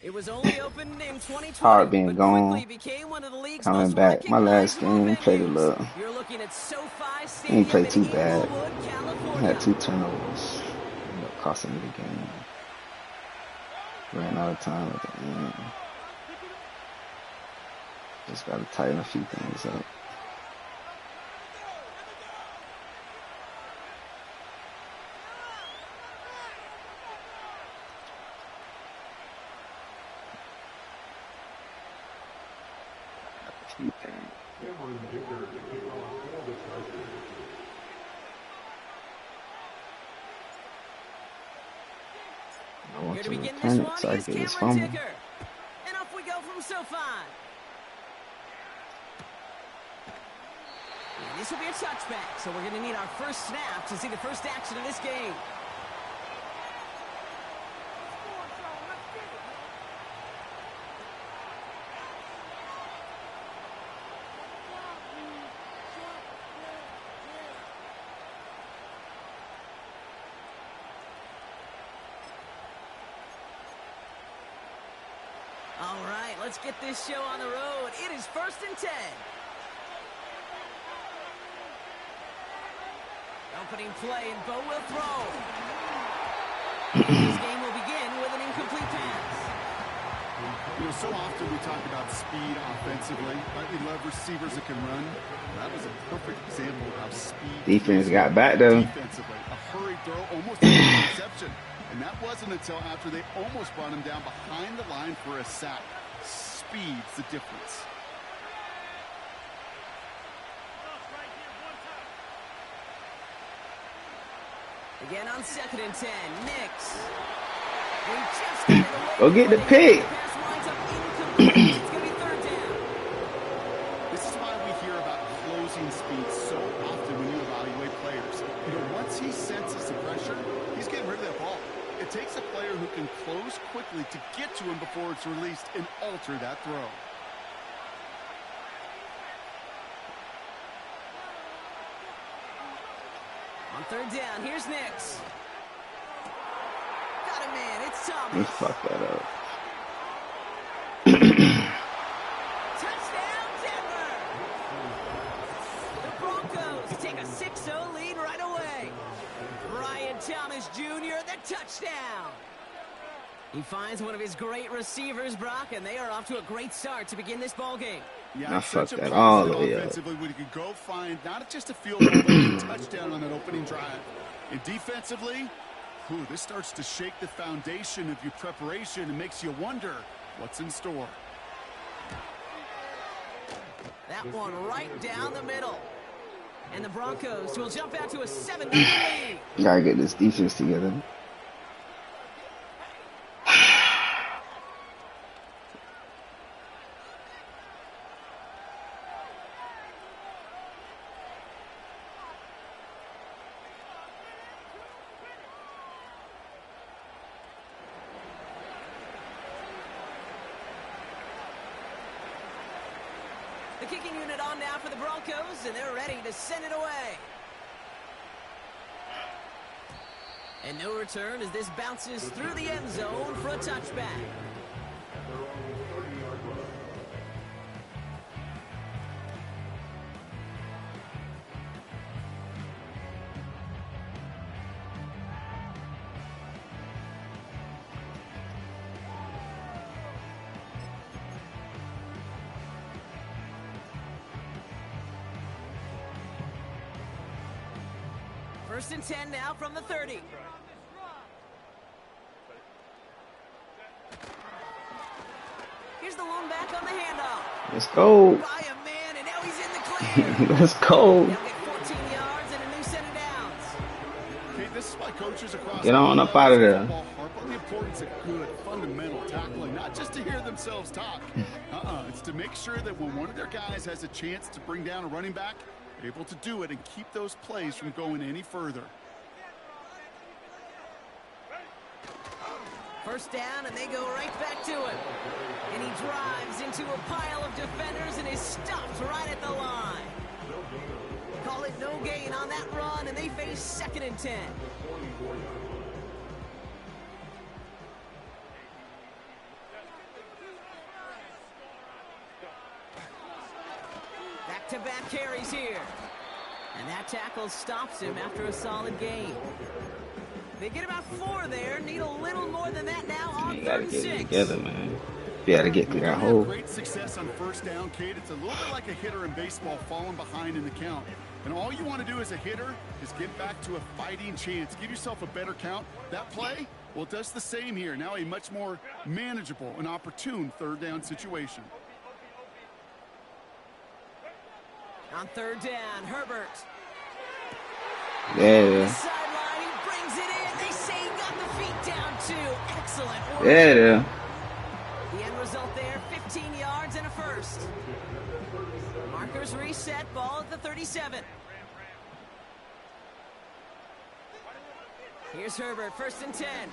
It was only opened in It's 2020, hard being but quickly gone, became one of the league's coming most back. My last recognizable game played a venues. little. You're looking at SoFi Didn't Stadium play in too bad. Inglewood, I had California. 2 turnovers. Ended up costing me the game. Ran out of time at the end. Just got to tighten a few things up. A few things. I want Here to to begin this return it one so I is get this Cameron fumble. Ticker. And off we go from SoFi. And this will be a touchback, so we're going to need our first snap to see the first action of this game. All right, let's get this show on the road. It is 1st and 10. Opening play, and Bo will throw. This game will begin with an incomplete pass. You know, so often we talk about speed offensively. We love receivers that can run. That was a perfect example of how speed Defense got back though. defensively. A hurried throw, almost an interception. And that wasn't until after they almost brought him down behind the line for a sack. Speed's the difference. Again on 2nd and 10, Nix. Go get the pick. The pass winds up incomplete. It's going to be 3rd down. This is why we hear about closing speed so often when you evaluate players. You know, once he senses the pressure, he's getting rid of that ball. It takes a player who can close quickly to get to him before it's released and alter that throw. On 3rd down, here's Nix. Got him, man. It's He Thomas. fucked that up. Touchdown, Denver. The Broncos take a 6-0 lead right away. Brian Thomas Jr., the touchdown. He finds one of his great receivers, Brock, and they are off to a great start to begin this ballgame. Yeah, I it's such fucked a that all the positive way up. offensively when you can go find not just a field goal, but a touchdown on that opening drive. And defensively, this starts to shake the foundation of your preparation and makes you wonder what's in store. That one right down the middle. And the Broncos will jump out to a 7-0 lead. Gotta get this defense together. The kicking unit on now for the Broncos, and they're ready to send it away. And no return as this bounces through the end zone for a touchback. First and 10 now from the 30. Here's the lone back on the handoff. Let's go. By a man, and now he's in the clear. Let's go. They'll get 14 yards and a new set of downs. Okay, this is why coaches across Get on up out of there. harp on the importance of good fundamental tackling, not just to hear themselves talk. It's to make sure that when one of their guys has a chance to bring down a running back, they're able to do it and keep those plays from going any further. First down, and they go right back to him. And he drives into a pile of defenders and is stopped right at the line. Call it no gain on that run, and they face 2nd and 10. Back-to-back carries here. And that tackle stops him after a solid gain. They get about 4 there. Need a little more than that now on You gotta 3rd and get it 6. together, man. You gotta get through that hole. Great success on first down, Kate. It's a little bit like a hitter in baseball falling behind in the count. And all you want to do as a hitter is get back to a fighting chance. Give yourself a better count. That play, well, it does the same here. Now a much more manageable and opportune 3rd down situation. On 3rd down, Herbert. Yeah. Sideline, he brings it in. They say he got the feet down too. Excellent work. Yeah. The end result there, 15 yards and a first. Markers reset, ball at the 37. Here's Herbert, 1st and 10.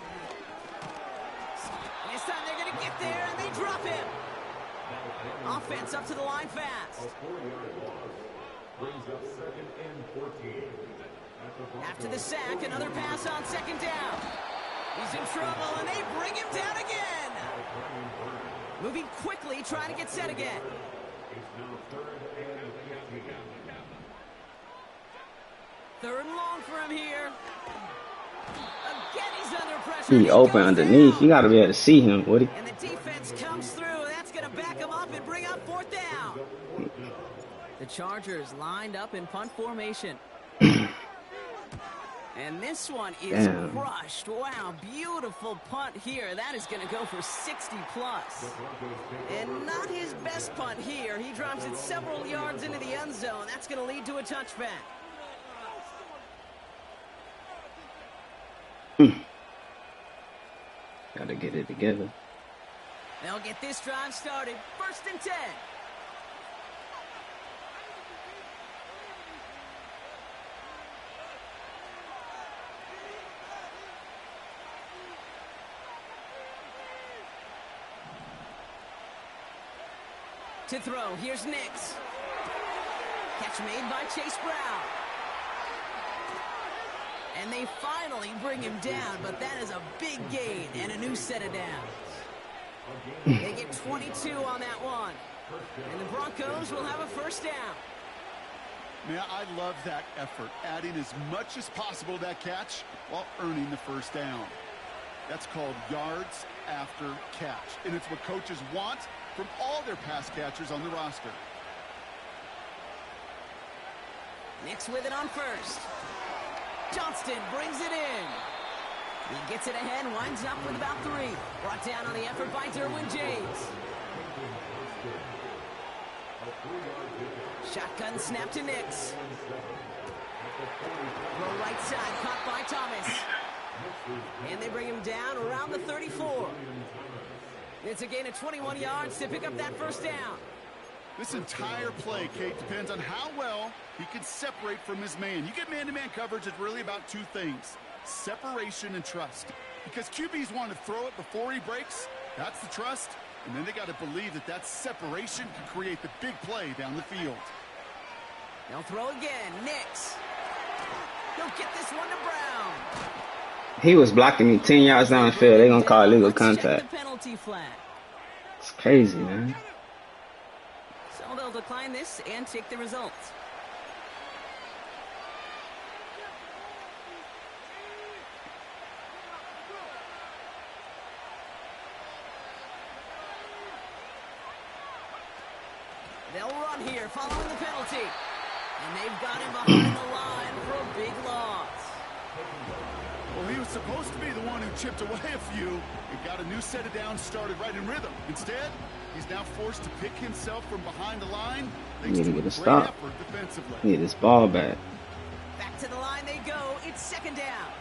This time they're going to get there, and they drop him. Offense up to the line fast. After the sack, another pass on 2nd down. He's in trouble, and they bring him down again. Moving quickly, trying to get set again. Third and long for him here. Again, he's under pressure. He open underneath. You gotta be able to see him, Woody. And the defense comes through. That's going to back him up and bring up 4th down. The Chargers lined up in punt formation. And this one is crushed. Wow, beautiful punt here. That is going to go for 60+. And not his best punt here. He drops it several yards into the end zone. That's going to lead to a touchback. Gotta get it together. They'll get this drive started. 1st and 10. To throw, here's Nix. Catch made by Chase Brown. And they finally bring him down, but that is a big gain and a new set of downs. They get 22 on that one. And the Broncos will have a 1st down. Man, I love that effort, adding as much as possible to that catch while earning the 1st down. That's called yards after catch, and it's what coaches want from all their pass catchers on the roster. Nix with it on 1st. Johnston brings it in. He gets it ahead, winds up with about 3. Brought down on the effort by Derwin James. Shotgun snap to Nix. Throw right side, caught by Thomas. And they bring him down around the 34. It's a gain of 21 yards to pick up that 1st down. This entire play, Kate, depends on how well he can separate from his man. You get man-to-man coverage, it's really about 2 things: separation and trust. Because QBs want to throw it before he breaks. That's the trust. And then they got to believe that that separation can create the big play down the field. They'll throw again. Nix. He'll get this one to Brown. He was blocking me 10 yards down the field. They're gonna call illegal contact. The penalty flag. It's crazy, man. So they'll decline this and take the results. They'll run here following the penalty. And they've got him behind the line for a big loss. Well, he was supposed to be the one who chipped away a few and got a new set of downs started right in rhythm. Instead, he's now forced to pick himself from behind the line. Need to get a stop. Need this ball back. Back to the line they go. It's 2nd down.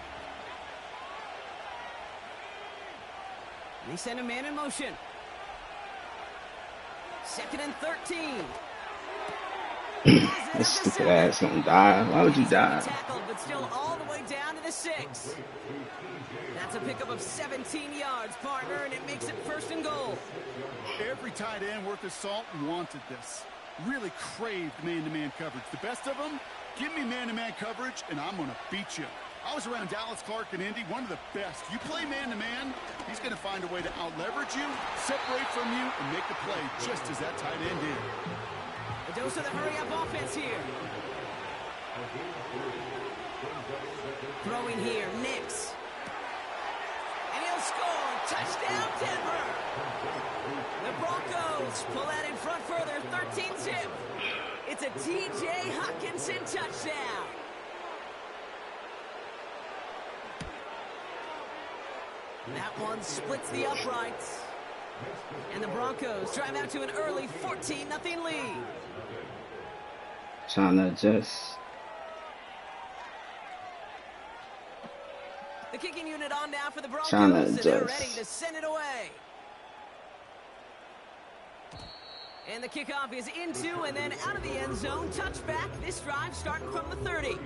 They send a man in motion. 2nd and 13. This stupid ass gonna die. Why would you die? Tackled, but still all the way down to the 6. That's a pickup of 17 yards, partner, and it makes it 1st and goal. Every tight end worth his salt wanted this. Really craved man-to-man coverage. The best of them, give me man-to-man coverage, and I'm going to beat you. I was around Dallas Clark and Indy, one of the best. You play man-to-man, he's going to find a way to out-leverage you, separate from you, and make the play just as that tight end did. The A dose of the hurry-up offense here. Throwing here, Nix. And he'll score. Touchdown, Denver. The Broncos pull that in front further, 13-zip. It's a T.J. Hockenson touchdown. That one splits the uprights. And the Broncos drive out to an early 14-0 lead. Trying to adjust. The kicking unit on now for the Broncos, And they're ready to send it away. And the kickoff is into and then out of the end zone. Touchback. This drive starting from the 30.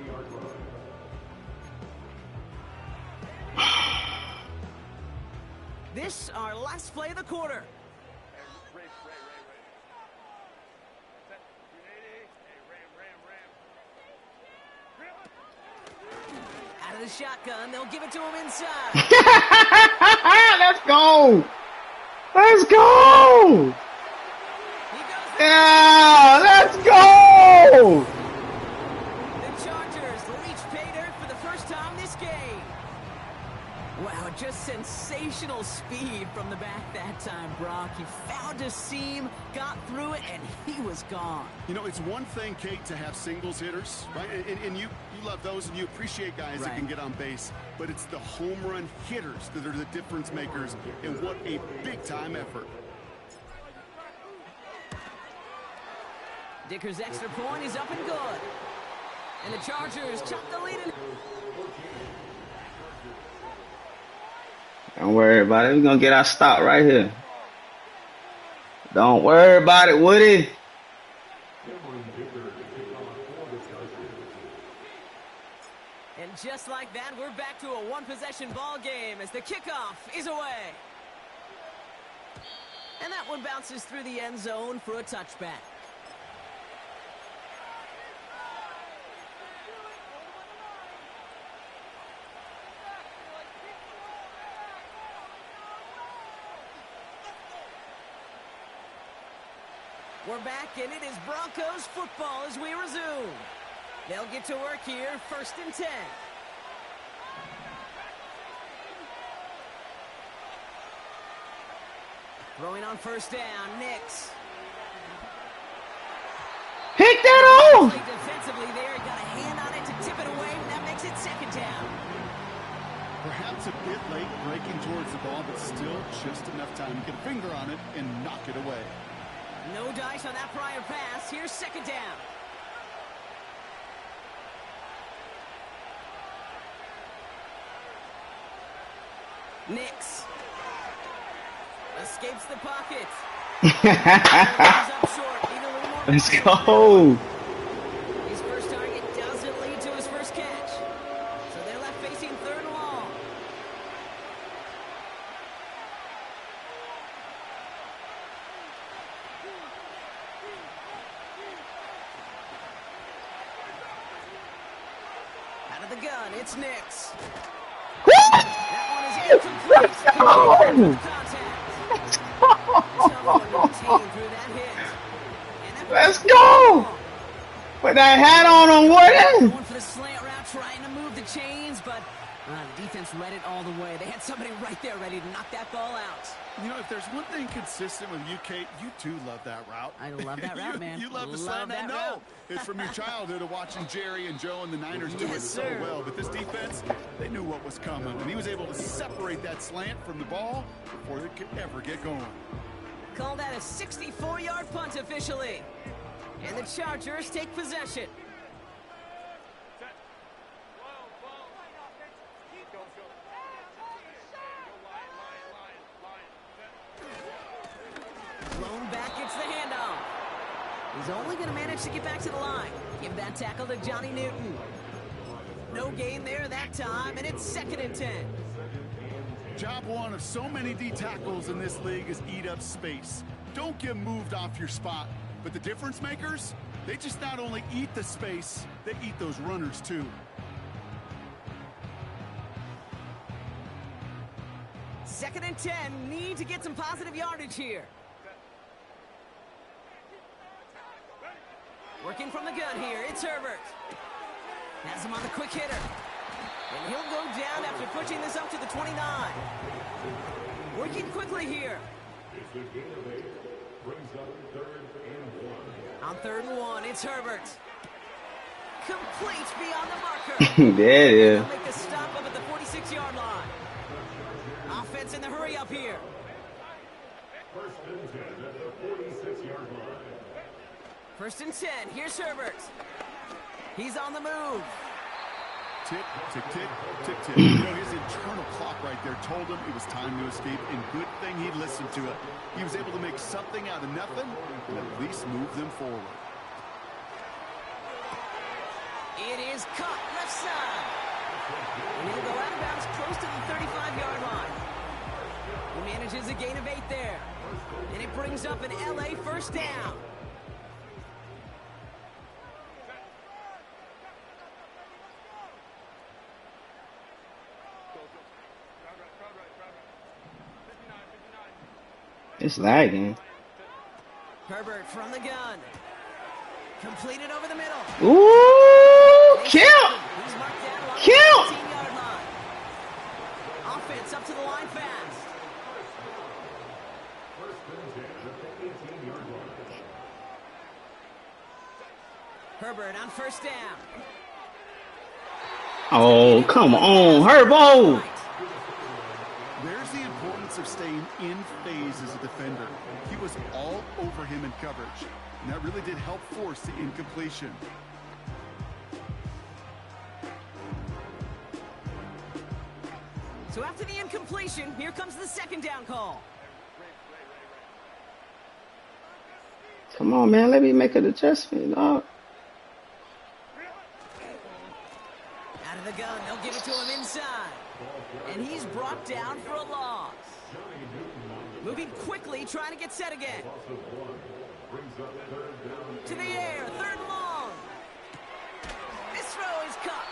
This, our last play of the quarter. Out of the shotgun, they'll give it to him inside. Let's go! Let's go! Yeah, let's go! The Chargers reach pay dirt for the first time this game. Wow, just sensational speed from the back that time, Brock. He found a seam, got through it, and he was gone. You know, it's one thing, Kate, to have singles hitters, right? And you love those and you appreciate guys that can get on base. But it's the home run hitters that are the difference makers, and what a big-time effort. Dicker's extra point is up and good. And the Chargers chop the lead in. Don't worry about it. We're going to get our stop right here. Don't worry about it, Woody. And just like that, we're back to a one-possession ball game as the kickoff is away. And that one bounces through the end zone for a touchback. We're back, and it is Broncos football as we resume. They'll get to work here, 1st and 10. Throwing on 1st down, Nix. Pick that off! Defensively there, got a hand on it to tip it away, and that makes it 2nd down. Perhaps a bit late breaking towards the ball, but still just enough time to get a finger on it and knock it away. No dice on that prior pass. Here's 2nd down. Nix escapes the pocket. Up short. Need a little more. Let's go. His first target doesn't lead to his first catch. So they're left facing 3rd and long. Out of the gun, it's Nix. That one is incomplete. Let's go! Put that hat on him, Woody! Going for the slant route, trying to move the chains, but the defense read it all the way. They had somebody right there ready to knock that ball out. You know, if there's one thing consistent with you, Kate, you too love that route. I love that route, man. You love the slant. I know. It's from your childhood of watching Jerry and Joe and the Niners do it so well. But this defense, they knew what was coming, and he was able to separate that slant from the ball before it could ever get going. Call that a 64-yard punt officially. And the Chargers take possession. Blown back, it's the handoff. He's only going to manage to get back to the line. Give that tackle to Johnny Newton. No gain there that time, and it's 2nd and 10. Job one of so many D tackles in this league is eat up space. Don't get moved off your spot. But the difference makers, they just not only eat the space, they eat those runners too. Second and 10, need to get some positive yardage here. Working from the gun here, it's Herbert. Has him on the quick hitter. And he'll go down after pushing this up to the 29. Working quickly here. On 3rd and 1, it's Herbert. Complete beyond the marker. There it is. They'll make the stop up at the 46-yard line. Offense in the hurry up here. 1st and 10, here's Herbert. He's on the move. Tick, tick, tick, tick, tick. You know, his internal clock right there told him it was time to escape, and good thing he listened to it. He was able to make something out of nothing and at least move them forward. It is caught left side. And he'll go out of bounds close to the 35-yard line. He manages a gain of 8 there. And it brings up an LA 1st down. It's lagging. Herbert from the gun. Completed over the middle. Ooh, kill! He's marked down along the 18-yard line. Offense up to the line fast. Herbert on 1st down. Oh, come on, Herbo! There's the importance of staying in phase as a defender. He was all over him in coverage, and that really did help force the incompletion. So after the incompletion, here comes the 2nd down call. Come on, man, let me make an adjustment, dog. Out of the gun, they'll give it to him inside. And he's brought down for a loss. Moving quickly, trying to get set again. To the air, 3rd and long. This throw is cut.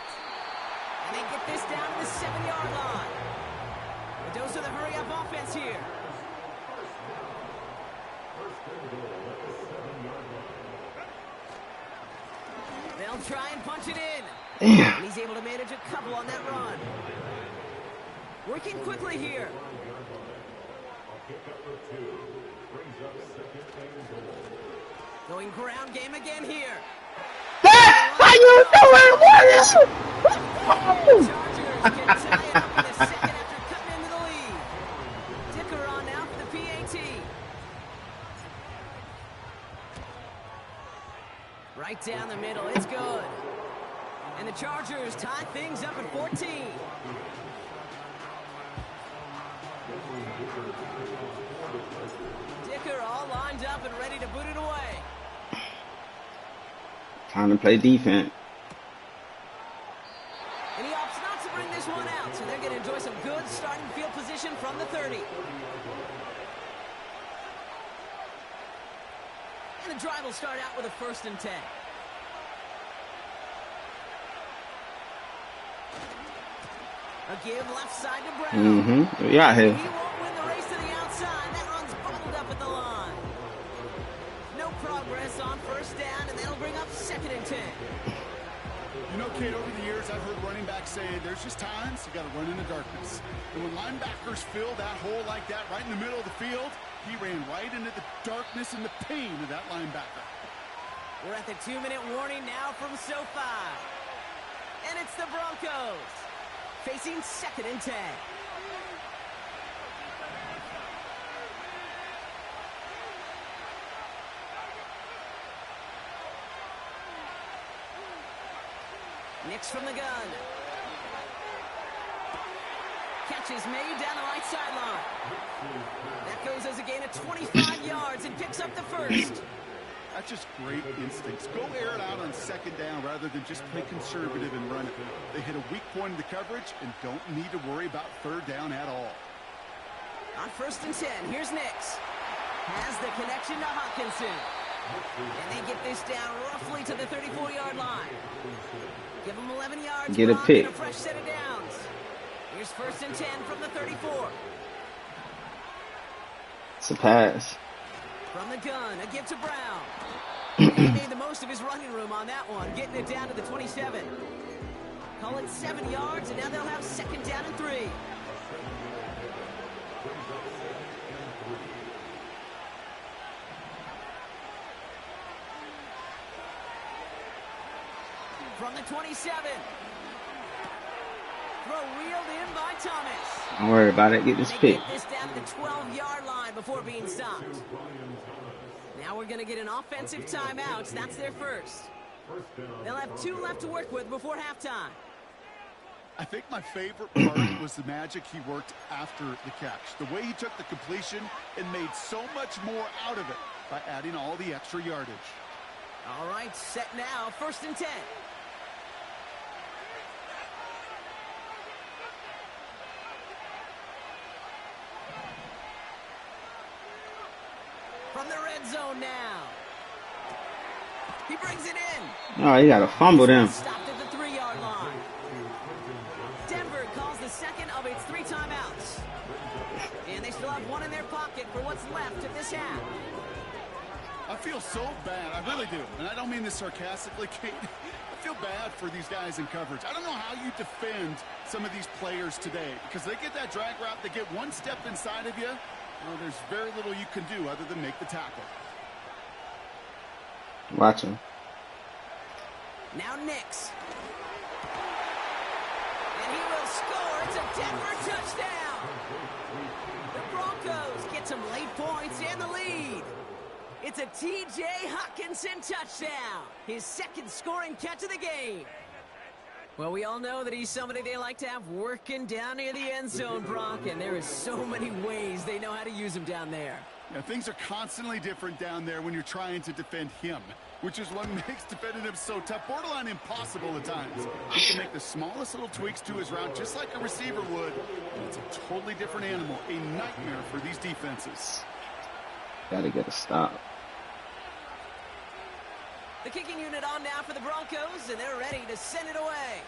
And they get this down to the 7-yard line. The dose of the hurry-up offense here. They'll try and punch it in. Damn. And he's able to manage a couple on that run. Working quickly here. Going ground game again here. How you doing? What is it? Chargers can tie it up in a second after cutting into the lead. Dicker on now for the PAT. Right down the middle, it's good. And the Chargers tie things up at 14. Dicker all lined up and ready to boot it away. Time to play defense. And he opts not to bring this one out, so they're going to enjoy some good starting field position from the 30. And the drive will start out with a 1st and 10. A give left side to Brown. We out here. He won't win the race to the outside. That run's bottled up at the line. No progress on 1st down, and that'll bring up 2nd and 10. You know, Kate, over the years, I've heard running backs say there's just times you got to run in the darkness. And when linebackers fill that hole like that right in the middle of the field, he ran right into the darkness and the pain of that linebacker. We're at the 2-minute warning now from SoFi. And it's the Broncos facing 2nd and 10. Nix from the gun. Catch is made down the right sideline. That goes as a gain of 25 yards and picks up the 1st. That's just great instincts. Go air it out on 2nd down rather than just play conservative and run it. They hit a weak point in the coverage and don't need to worry about 3rd down at all. On 1st and 10, here's Nix. Has the connection to Hawkinson. And they get this down roughly to the 34-yard line. Give them 11 yards. Get a pick. And a fresh set of downs. Here's 1st and 10 from the 34. It's a pass. From the gun, a give to Brown. He made the most of his running room on that one, getting it down to the 27. Call it 7 yards, and now they'll have 2nd down and 3. From the 27. Throw reeled in by Thomas. Don't worry about it. Get this pick. Get this down to the 12-yard line before being stopped. Now we're going to get an offensive timeout. That's their first. They'll have 2 left to work with before halftime. I think my favorite part was the magic he worked after the catch. The way he took the completion and made so much more out of it by adding all the extra yardage. All right, set now. 1st and 10. From the red zone now. He brings it in. Oh, you got to fumble them. Stopped at the 3-yard line. Denver calls the 2nd of its 3 timeouts. And they still have 1 in their pocket for what's left of this half. I feel so bad. I really do. And I don't mean this sarcastically, Kate. I feel bad for these guys in coverage. I don't know how you defend some of these players today, because they get that drag route, they get 1 step inside of you. Well, there's very little you can do other than make the tackle. Watch him. Now Nix. And he will score. It's a Denver touchdown. The Broncos get some late points and the lead. It's a T.J. Hockenson touchdown. His 2nd scoring catch of the game. Well, we all know that he's somebody they like to have working down near the end zone, Brock, and there is so many ways they know how to use him down there. Yeah, things are constantly different down there when you're trying to defend him, which is what makes defending him so tough, borderline impossible at times. He can make the smallest little tweaks to his route, just like a receiver would. It's a totally different animal, a nightmare for these defenses. Gotta get a stop. The kicking unit on now for the Broncos, and they're ready to send it away.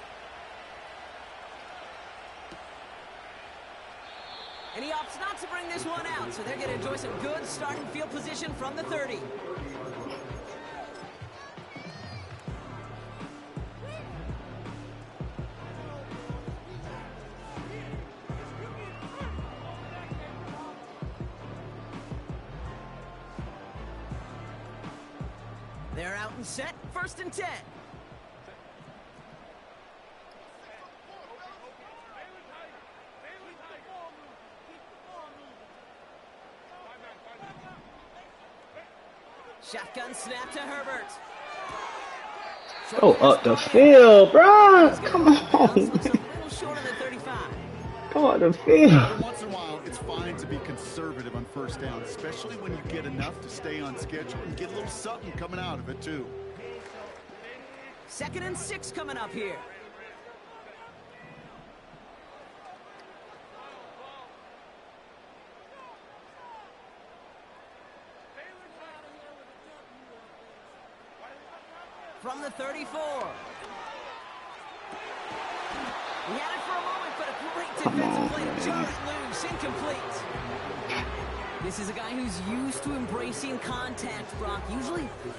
And he opts not to bring this one out, so they're going to enjoy some good starting field position from the 30. They're out and set. 1st and 10. Shotgun snap to Herbert. Go up the field, bro. Come on. Looks a little short of the 35. Go up the field. Every once in a while, it's fine to be conservative on 1st down, especially when you get enough to stay on schedule and get a little something coming out of it, too. 2nd and 6 coming up here. From the 34. He had it for a moment, but a great defensive play to jar it loose, incomplete. This is a guy who's used to embracing contact, Brock.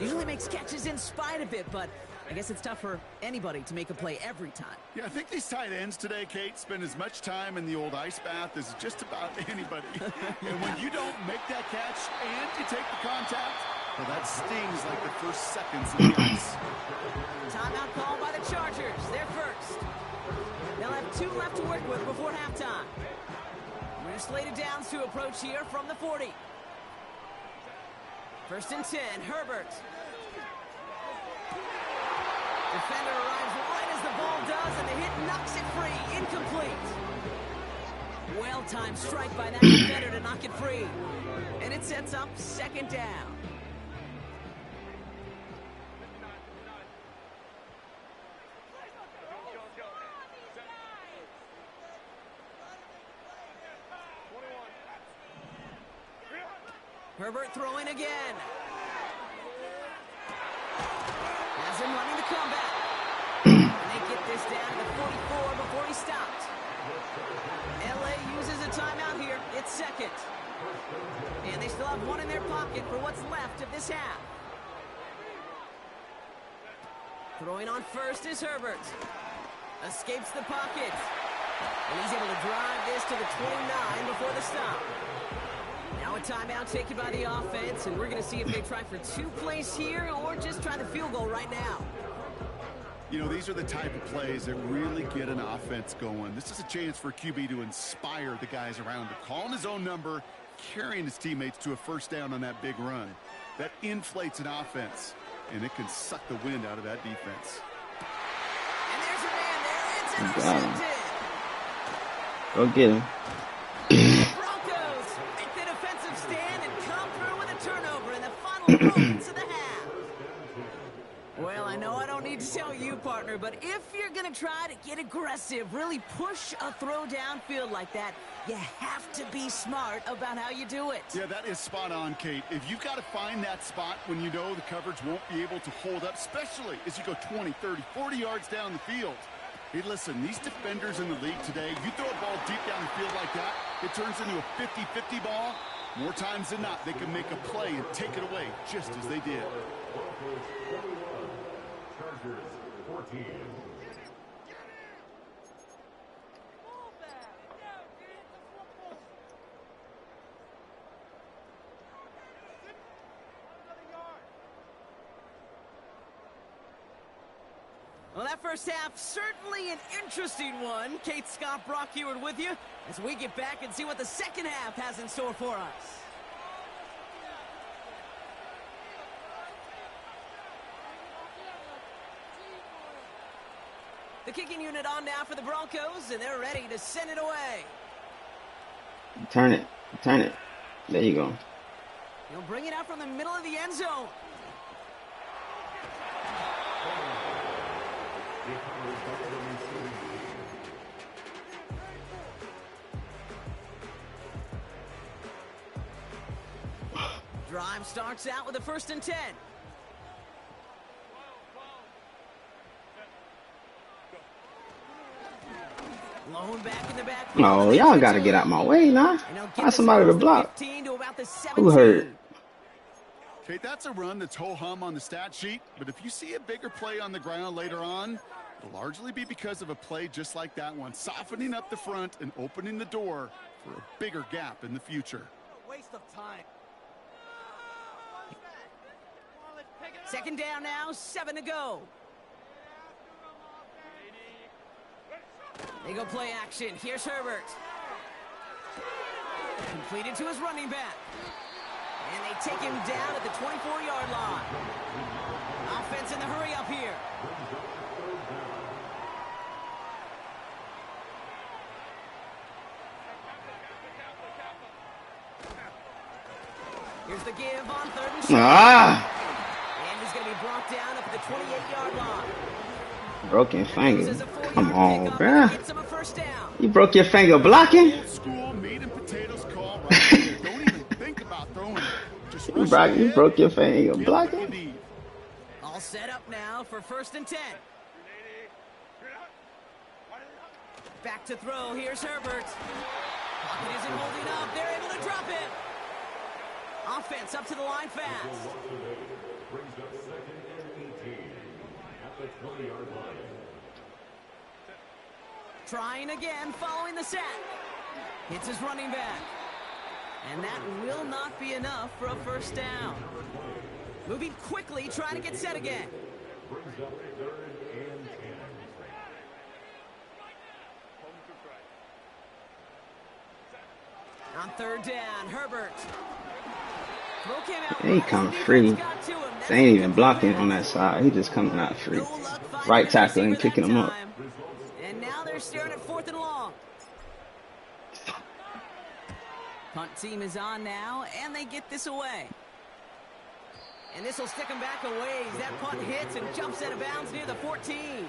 Usually makes catches in spite of it, but I guess it's tough for anybody to make a play every time. Yeah, I think these tight ends today, Kate, spend as much time in the old ice bath as just about anybody. And when you don't make that catch and you take the contact, well, that stings like the first seconds of the ice. Timeout called by the Chargers. They're first. They'll have 2 left to work with before halftime. New slated downs to approach here from the 40. 1st and 10, Herbert. Defender arrives right as the ball does, and the hit knocks it free. Incomplete. Well-timed strike by that defender to knock it free. And it sets up 2nd down. Herbert throwing again. Has him running the comeback. And they get this down to the 44 before he stopped. LA uses a timeout here. It's 2nd. And they still have 1 in their pocket for what's left of this half. Throwing on first is Herbert. Escapes the pocket. And he's able to drive this to the 29 before the stop. Now a timeout taken by the offense, and we're going to see if they try for 2 plays here or just try the field goal right now. You know, these are the type of plays that really get an offense going. This is a chance for QB to inspire the guys around him. Calling his own number, carrying his teammates to a first down on that big run. That inflates an offense, and it can suck the wind out of that defense. And there's a man there. It's intercepted. Go get him. The Broncos make the defensive stand and come through with a turnover in the final moments of the half. Well, I know I don't need to tell you, partner, but if you're going to try to get aggressive, really push a throw downfield like that, you have to be smart about how you do it. Yeah, that is spot on, Kate. If you've got to find that spot when you know the coverage won't be able to hold up, especially as you go 20, 30, 40 yards down the field. Hey, listen, these defenders in the league today, you throw a ball deep down the field like that, it turns into a 50-50 ball. More times than not, they can make a play and take it away just as they did. Well, that first half, certainly an interesting one. Kate, Scott, Brock here with you as we get back and see what the second half has in store for us. The kicking unit on now for the Broncos, and they're ready to send it away. Turn it. Turn it. There you go. He'll bring it out from the middle of the end zone. Drive starts out with a 1st and 10. Blown back in the back. Oh, y'all got to get out my way now. Find somebody to block. Who hurt? Kate, that's a run that's ho-hum on the stat sheet, but if you see a bigger play on the ground later on, it'll largely be because of a play just like that one, softening up the front and opening the door for a bigger gap in the future. Waste of time. 2nd down now, 7 to go. They go play action. Here's Herbert. Completed to his running back. And they take him down at the 24-yard line. Offense in the hurry up here. Here's the give on 3rd and short. And he's going to be brought down up at the 28-yard line. Broken finger. Come on, bruh. You broke your finger blocking? Old school meat and potatoes call right there. Don't even think about throwing it. Just You broke your finger blocking? All set up now for 1st and 10. Back to throw. Here's Herbert. Pocket isn't holding up. They're able to drop it. Offense up to the line fast. Trying again, following the sack. Hits his running back. And that will not be enough for a 1st down. Moving quickly, trying to get set again. On 3rd down, Herbert. He come free. They ain't even blocking on that side. He just coming out free. Right tackle and picking him up. And now they're staring at 4th and long. Punt team is on now, and they get this away. And this will stick them back a ways. That punt hits and jumps out of bounds near the 14.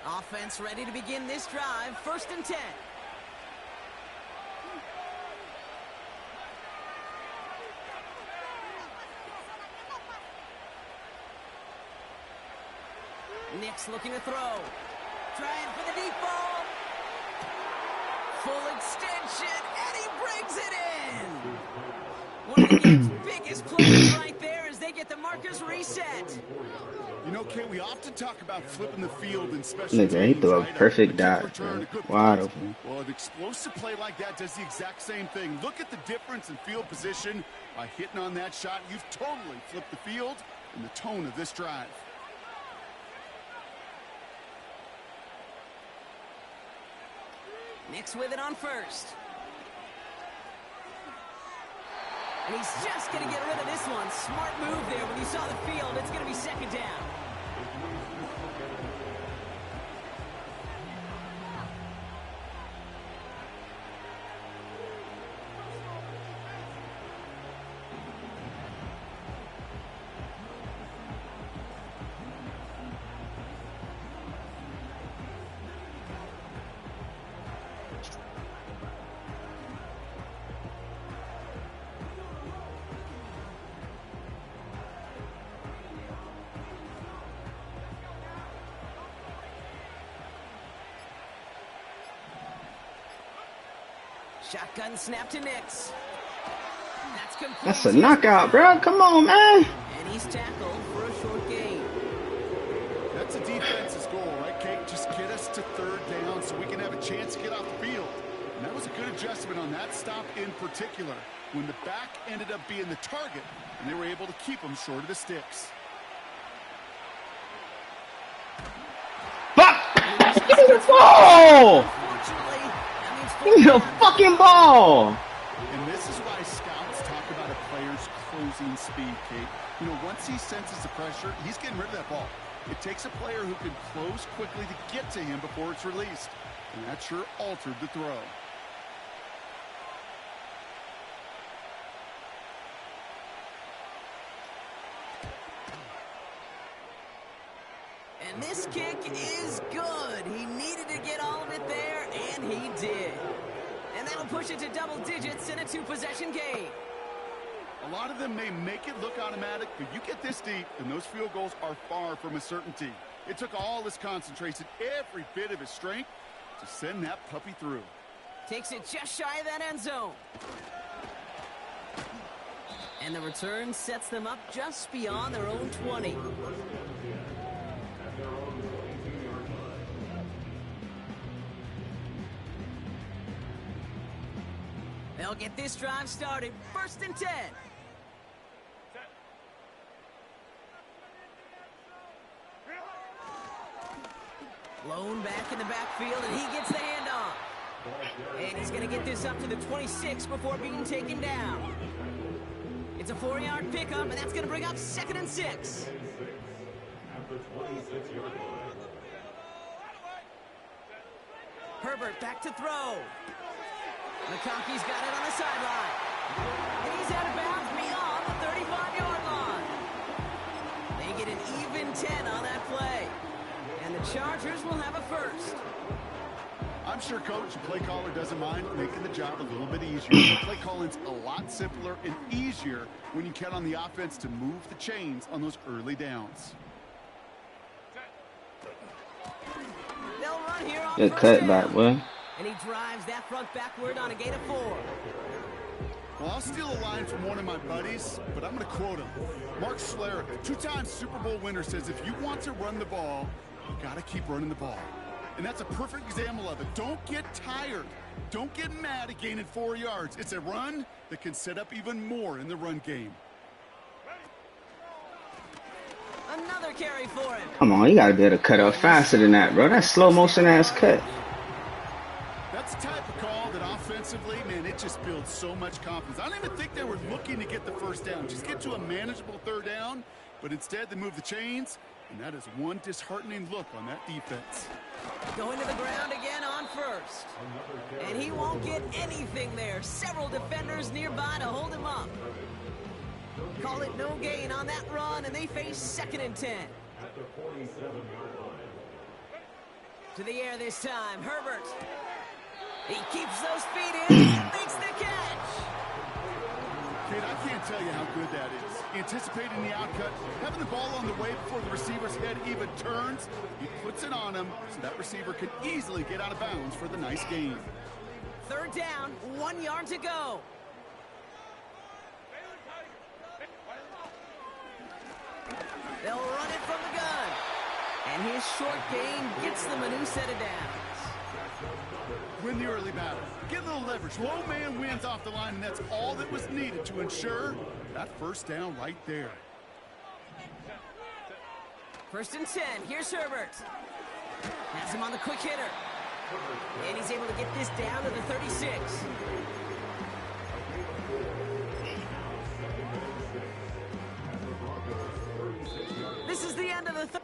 Offense ready to begin this drive. 1st and 10. Nick's looking to throw. Trying for the deep ball. full extension, and he brings it in. One of the game's biggest plays right there as they get the markers reset. You know, Kate, we often talk about flipping the field in special Nigga, he teams, threw a right? perfect quick dot, return, bro. a good Wide pass. open. Well, an explosive play like that does the exact same thing. Look at the difference in field position. By hitting on that shot, you've totally flipped the field and the tone of this drive. Nix with it on first. And he's just going to get rid of this one. Smart move there when you saw the field. It's going to be second down. Shotgun snap to Nix. That's complete. That's a knockout, bro. Come on, man. And he's tackled for a short gain. That's a defense's goal, right, Kate? Just get us to third down so we can have a chance to get off the field. And that was a good adjustment on that stop in particular, when the back ended up being the target, and they were able to keep him short of the sticks. Fuck! Give me the ball! Unfortunately, that means Give me the fucking ball! And this is why scouts talk about a player's closing speed, Kate. You know, once he senses the pressure, he's getting rid of that ball. It takes a player who can close quickly to get to him before it's released. And that sure altered the throw. And this kick is good. He needed to get all of it there, and he did. And that'll push it to double digits in a two-possession game. A lot of them may make it look automatic, but you get this deep, and those field goals are far from a certainty. It took all his concentration, every bit of his strength, to send that puppy through. Takes it just shy of that end zone. And the return sets them up just beyond their own 20. They'll get this drive started. 1st and 10. Lone back in the backfield, and he gets the handoff. And he's going to get this up to the 26 before being taken down. It's a 4-yard pickup, and that's going to bring up 2nd and 6. Herbert back to throw. McConkey's got it on the sideline. And he's out of bounds beyond the 35-yard line. They get an even 10 on that play. And the Chargers will have a first. I'm sure Coach, the play caller, doesn't mind making the job a little bit easier. The play calling's a lot simpler and easier when you count on the offense to move the chains on those early downs. They'll run here on Good first cut down. back, boy. And he drives that front backward on a gain of 4. Well, I'll steal a line from one of my buddies, but I'm going to quote him. Mark Schlereth, two-time Super Bowl winner, says if you want to run the ball, you got to keep running the ball. And that's a perfect example of it. Don't get tired. Don't get mad at gaining 4 yards. It's a run that can set up even more in the run game. Another carry for him. Come on, you gotta be able to cut up faster than that, bro. That's slow motion ass cut. That's the type of call that offensively, man, it just builds so much confidence. I don't even think they were looking to get the first down. Just get to a manageable 3rd down, but instead they move the chains, and that is one disheartening look on that defense. Going to the ground again on first. And he won't get anything there. Several defenders nearby to hold him up. Call it no gain on that run, and they face 2nd and 10. To the air this time, Herbert. He keeps those feet in and makes the catch. Kate, I can't tell you how good that is. Anticipating the outcut, having the ball on the way before the receiver's head even turns, he puts it on him so that receiver can easily get out of bounds for the nice gain. Third down, 1 yard to go. They'll run it from the gun. And his short gain gets them a new set of downs. Win the early battle. Get a little leverage. Low man wins off the line, and that's all that was needed to ensure that first down right there. 1st and 10. Here's Herbert. Has him on the quick hitter. And he's able to get this down to the 36. This is the end of the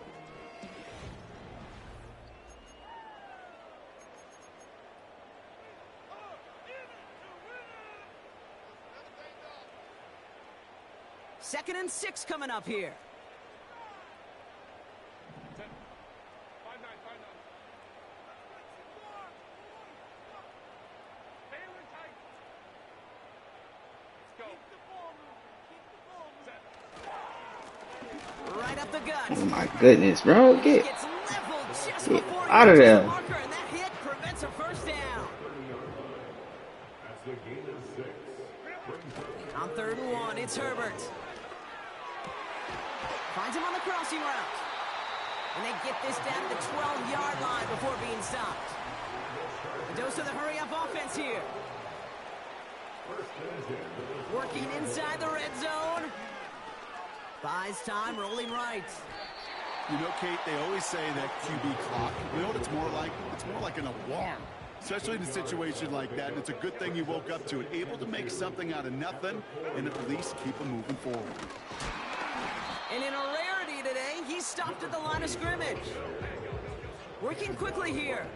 Second and 6 coming up here. Right up the gut. Oh my goodness, bro. Get out of there. And that hit prevents a first down. On 3rd and 1, it's Herbert. Finds him on the crossing route. And they get this down to the 12-yard line before being stopped. A dose of the hurry-up offense here. Working inside the red zone. Buys time, rolling right. You know, Kate, they always say that QB clock, you know what it's more like? It's more like an alarm. Especially in a situation like that. And it's a good thing you woke up to it. Able to make something out of nothing and at least keep them moving forward. And in a rarity today, he's stopped at the line of scrimmage. Working quickly here.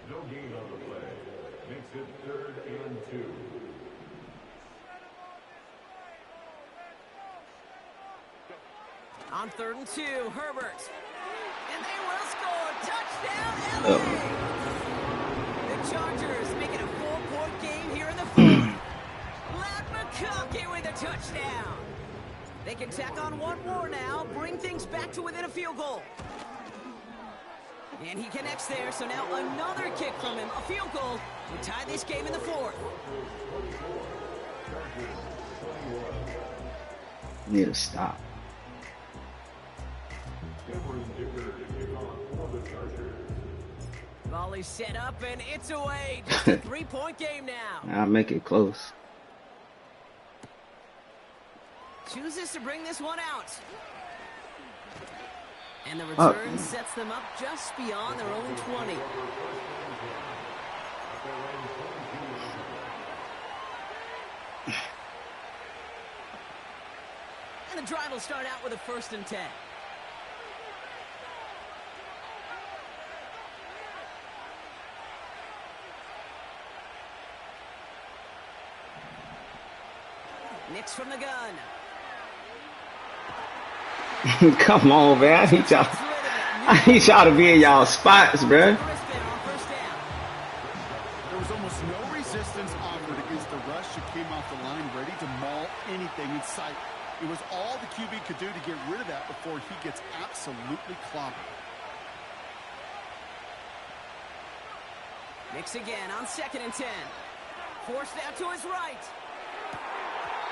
No gain on the play. Makes it 3rd and 2. On 3rd and 2, Herbert. And they will score. Touchdown, LA! The Chargers make it a 4-point game here in the 4th. Lad McConkey with a touchdown. They can tack on one more now, bring things back to within a field goal. And he connects there, so now another kick from him, a field goal, to tie this game in the 4th. Need to stop. Volley set up, and it's away. Just a 3-point game now. I'll make it close. Chooses to bring this one out. And the return sets them up just beyond their own 20. And the drive will start out with a 1st and 10. Nix from the gun. Come on, man. I need y'all to be in y'all spots, bro. There was almost no resistance offered against the rush that came off the line, ready to maul anything in sight. It was all the QB could do to get rid of that before he gets absolutely clobbered. Nix again on 2nd and 10. Forced out to his right.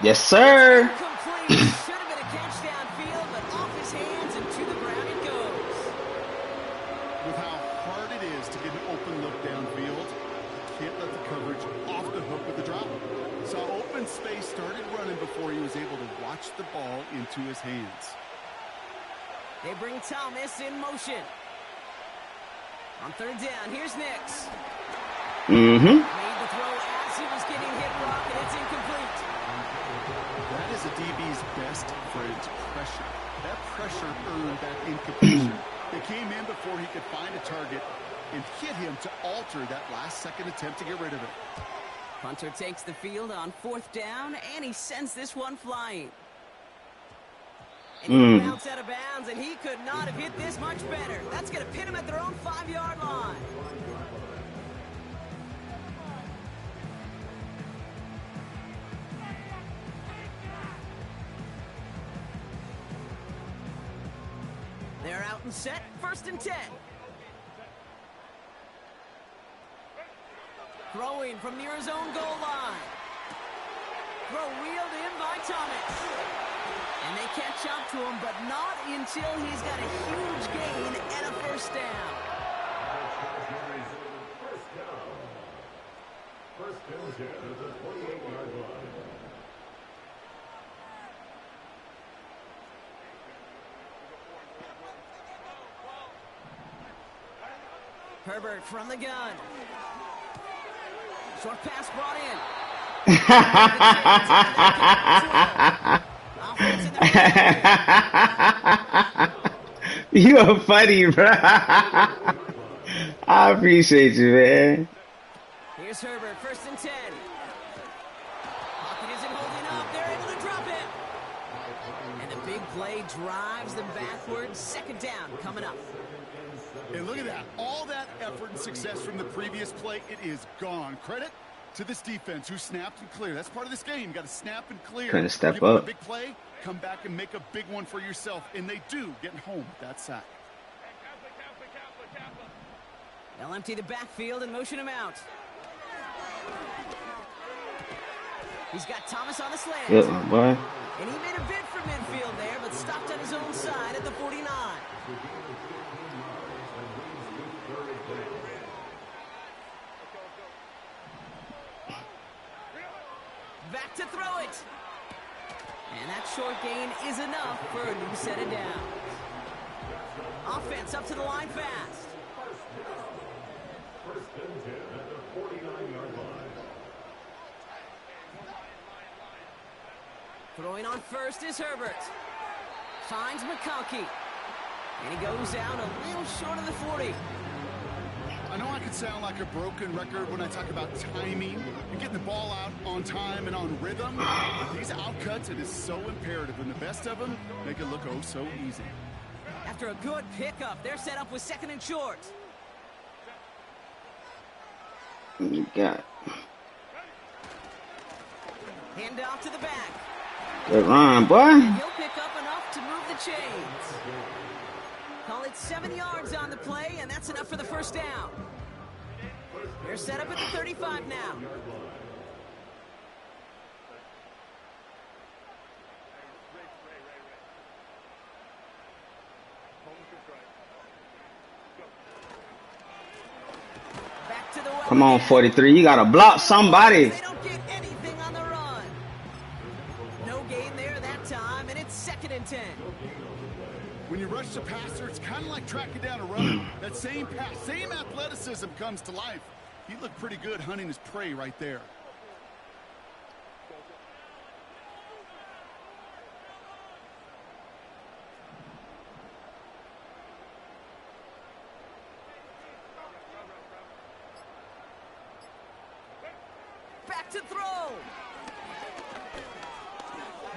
Yes, sir. Complete. Should have been a catch downfield, but off his hands and to the ground it goes. With how hard it is to get an open look downfield, can't let the coverage off the hook with the drop. Saw open space, started running before he was able to watch the ball into his hands. They bring Thomas in motion. On 3rd down, here's Nix. Made the throw as he was getting hit, Rock, and it's incomplete. That is a DB's best friend, pressure. That pressure earned that incompletion. They came in before he could find a target and hit him to alter that last-second attempt to get rid of it. Punter takes the field on 4th down, and he sends this one flying. And he bounced out of bounds, and he could not have hit this much better. That's going to pin him at their own 5-yard line. They're out and set, 1st and 10. Throwing from near his own goal line. Throw wheeled in by Thomas. And they catch up to him, but not until he's got a huge gain and a first down. First down at the 28-yard line. Herbert from the gun. Short pass brought in. You are funny, bro. I appreciate you, man. Here's Herbert, 1st and 10. Pocket isn't holding up. They're able to drop it. And the big play drives them backwards. 2nd down coming up. And look at that. All that effort and success from the previous play, it is gone. Credit to this defense who snapped and cleared. That's part of this game. You got to snap and clear. Trying to step Give up up. a big play, come back and make a big one for yourself. And they do, getting home with that sack. They'll empty the backfield and motion him out. He's got Thomas on the slant. Good one, boy. And he made a bid for midfield there, but stopped on his own side at the 49. Back to throw it. And that short gain is enough for a new set of downs. Offense up to the line fast. First and 10 at the 49-yard line. Throwing on first is Herbert. Finds McConkey. And he goes out a little short of the 40. I know I could sound like a broken record when I talk about timing and getting the ball out on time and on rhythm. These outcuts, it is so imperative, and the best of them make it look oh so easy. After a good pickup, they're set up with 2nd and short. You got Hand off to the back. good run, boy. And he'll pick up enough to move the chains. Call it 7 yards on the play, and that's enough for the first down. They're set up at the 35 now. Back to the well. Come on, 43. You got to block somebody. They don't get anything on the run. No gain there that time, and it's 2nd and 10. When you rush the passer, it's kind of like tracking down a runner. That same pass, same athleticism comes to life. He looked pretty good hunting his prey right there. Back to throw.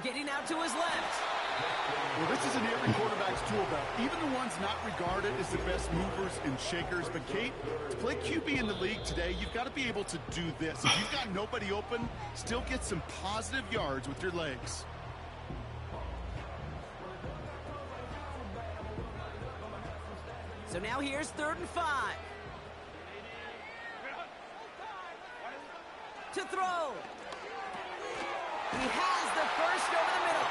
Getting out to his left. Well, this is in every quarterback's tool belt, even the ones not regarded as the best movers and shakers. But, Kate, to play QB in the league today, you've got to be able to do this. If you've got nobody open, still get some positive yards with your legs. So now here's 3rd and 5. To throw. He has the first over the middle.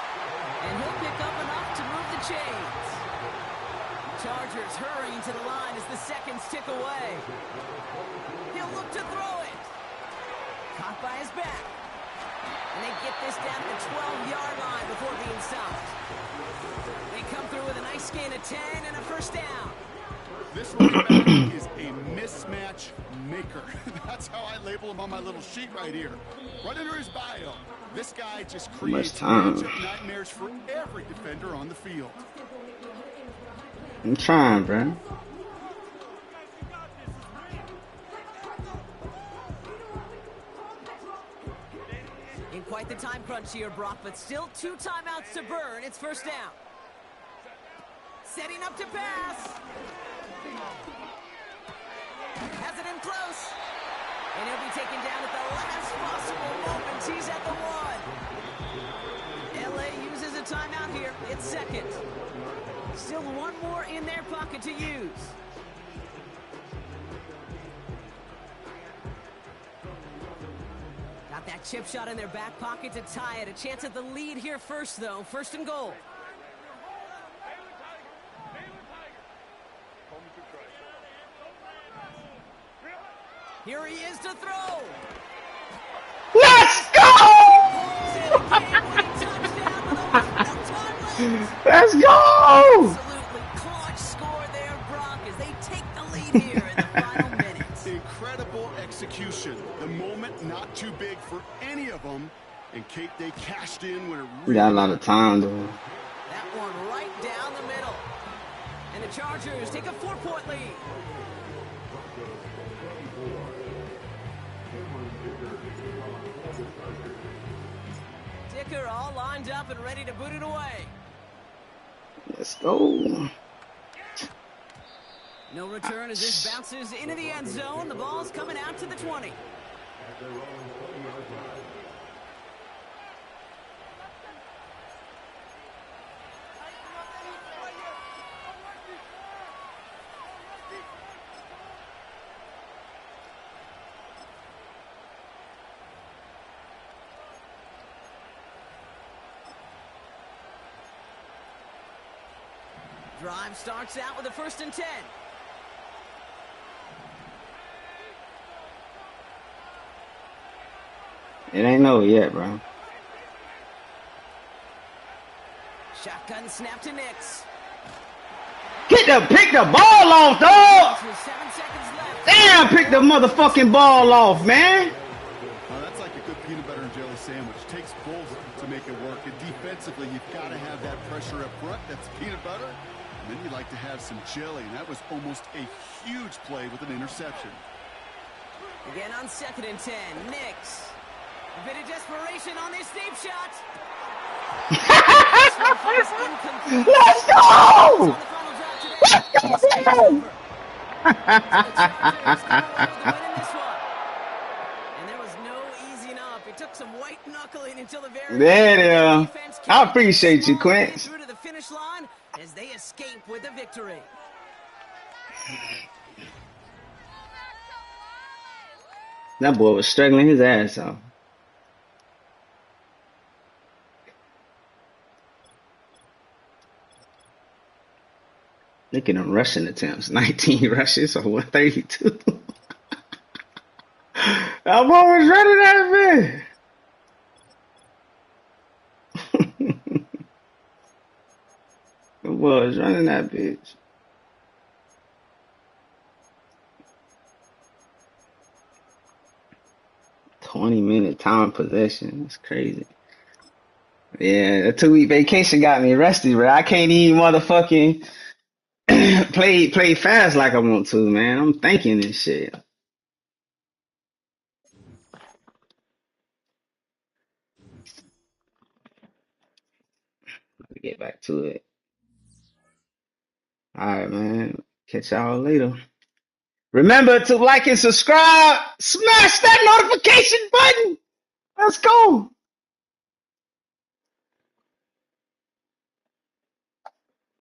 And he'll pick up enough to move the chains. Chargers hurrying to the line as the seconds tick away. He'll look to throw it. Caught by his back. And they get this down to the 12-yard line before being stopped. They come through with a nice gain of 10 and a first down. This running back is a mismatch maker. That's how I label him on my little sheet right here. Right under his bio. This guy just creates matchup nightmares for every defender on the field. I'm trying, bro. In quite the time crunch here, Brock, but still 2 timeouts to burn. It's first down. Setting up to pass. Has it in close. And he'll be taken down at the last possible moment. He's at the 1. LA uses a timeout here. It's 2nd. Still 1 more in their pocket to use. Got that chip shot in their back pocket to tie it. A chance at the lead here first, though. First and goal. Here he is to throw. Let's go! Let's go! Absolutely clutch score there, Broncos. They take the lead here in the final minutes. Incredible execution. The moment not too big for any of them. And Kate, they cashed in when it We really got a lot of time, though. That one right down the middle. And the Chargers take a 4-point lead. Dicker all lined up and ready to boot it away. Let's go. No return as this bounces into the end zone. The ball's coming out to the 20. Drive starts out with a 1st and 10. It ain't over yet, bro. Shotgun snap to Nix. Pick the ball off, dog! 7 seconds left. Damn, pick the motherfucking ball off, man! that's like a good peanut butter and jelly sandwich. It takes both to make it work. And defensively, you've got to have that pressure up front. That's peanut butter. And then you like to have some jelly. And that was almost a huge play with an interception. Again on 2nd and 10. Nix. A bit of desperation on this deep shot. Let's go! Let's go! And there was no easing up. It took some white knuckling until the very There it is. I appreciate you, Quince. Through to the finish line as they escape with the victory. That boy was struggling his ass off. Look at them rushing attempts. 19 rushes or 132. That boy was running at me. That boy was running that bitch. "20-minute time possession." That's crazy. Yeah, the 2-week vacation got me rusty, bro. I can't even motherfucking play fast like I want to, man. I'm thinking this shit. Let me get back to it. All right, man. Catch y'all later. Remember to like and subscribe. Smash that notification button. Let's go.